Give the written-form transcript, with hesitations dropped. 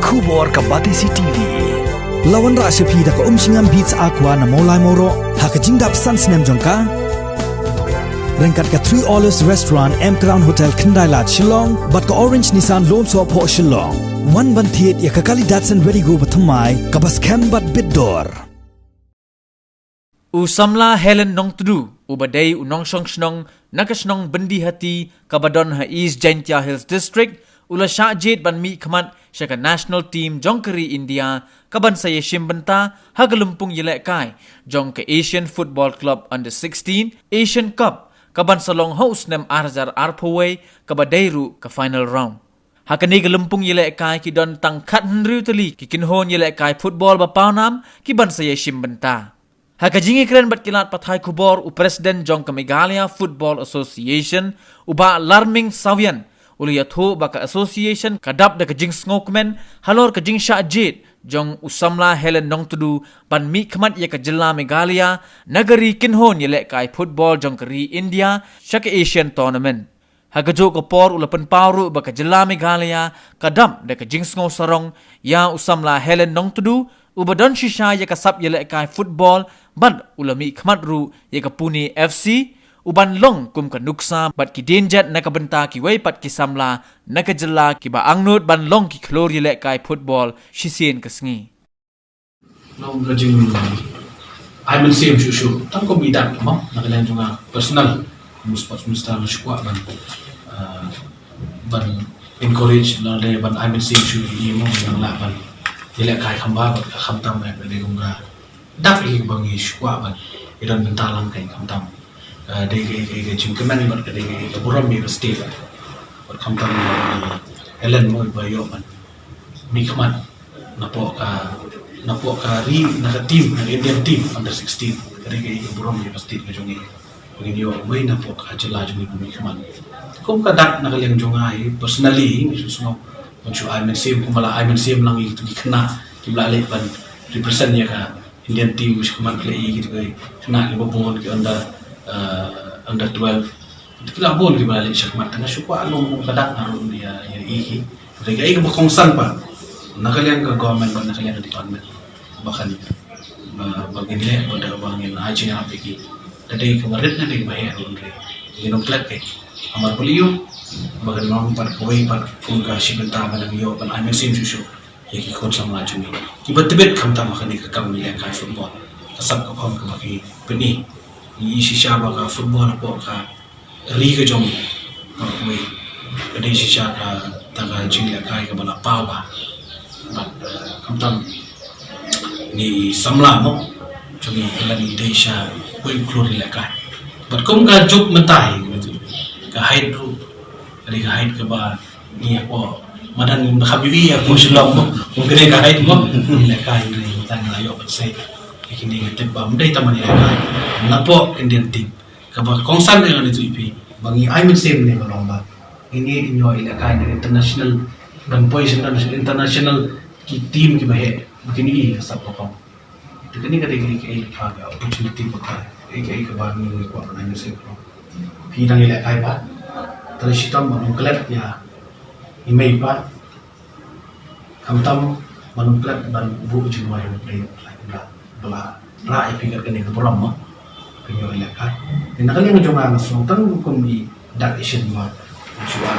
Kubor ka Batisi TV. Lawan ra sepi da ka singam beats aqua na molai moro ha ka jingdap sans nem jongka. Rengkat ka 3 Olives Restaurant M Crown Hotel Kendai Lat Shillong bat ka Orange Nissan Loan So Po Shillong. Wan ban thiet ya ka kali Datsun Ready Go bathamai ka bas kem bat bidor. Usamla Helen nong tudu ubadai unong song snong nakasnong bendi hati kabadon ha East Jaintia Hills District ula syajit ban mi khamat syaka national team jongkeri India kaban saya shimbenta ha gelumpung yelek kai jong ke Asian Football Club Under 16 Asian Cup kaban salong host nem arzar arpaway kabadairu ke final round. Hakani gelumpung yelek kai ki don tangkat henriu teli ki kinhon yelek kai football bapaunam ki ban saya shimbenta. Hakajingi keren bat kilat pathai kubor u Presiden jong ke Meghalaya Football Association uba alarming sawian uli yatho baka association kadap da kajing ngokmen halor kajing syajit jong usamla Helen nong tudu ban mi khamat ya kajela Meghalaya nagari kinhon yelek kai football jong keri India syaka Asian tournament. Hagajo kopor ulapan pauru baka jela Meghalaya kadam da kajing sarong ya usamla Helen nong tudu ubadon shisha ya kasap yelek kai football ban ulami khamatru ya kapuni FC uban long kum kanuksa bat ki denjat nakabenta ki weipat ki samla nakajela ki ba angnut ban long ki klor yelek kai football shisien kasngi long gajing I will same shushu tan ko bidak mo nakalan junga personal sports minister shukwa ban encourage la le ban I will same shu mo yang la ban yelek kai khamba bat khamtam mai be gunga dak i bangi shukwa ban iran bentalang kai khamtam de jingkeman bat de buram mi state bat khamtam Ellen mo ba yo ban mi khaman napo ka ri na team na Indian team under 16 de buram mi state ka jongi ngin yo mai napo ka jela jongi mi khaman kum ka dak na kaleng jonga ai personally susno Oncu Aiman Sim kumala Aiman Sim lang itu kena kibla lek ban represent ya ka Indian team wis kuman play gitu kai kena ke bobon ke under 12 itu kila bon ke balik syakmat tengah syukwa alung kadak narun dia ya ihi mereka ai ke kongsan pa nakalian ke government ban nakalian ke department bahkan bagi dia pada bangin haji yang apiki tadi kemarin nanti bayar unre minum plat ke amar beliau bagan mang par koi par kunka shibenta mana yo pan I sim shushu yeki kon sama jumi kibat tibet kamta makani ka kam ni ka football kasab ka phom ka baki peni yi shisha ba ka football po ka ri ka jong par koi kade shisha ka taga jila kai ka bala pawa kamtam ni samla mo jumi kala ni desha koi klori la kai but kum ka job mentai gitu ka hydro dari kahit ke ba ni ako madan habibi ako sulam mo kung kene kahit mo nila kahit ni tang layo but say kini ngate ba mudai taman nila kahit napo Indian team ka ba kongsan dengan itu ipi bangi I mean same ni balong ba ini inyo ila kahit international dan boys international ki team ki bahe begini kasap ko itu kini kade kini ka opportunity ko ka ka ba ni ko I mean same ko pinang ila kahit ba terus hitam menungklep ya email pak kamtam menungklep dan bu jiwa yang play bela ra ipikir kene keberam mah penyo lekat dan kali yang jonga langsung tan hukum di dak asian mah suai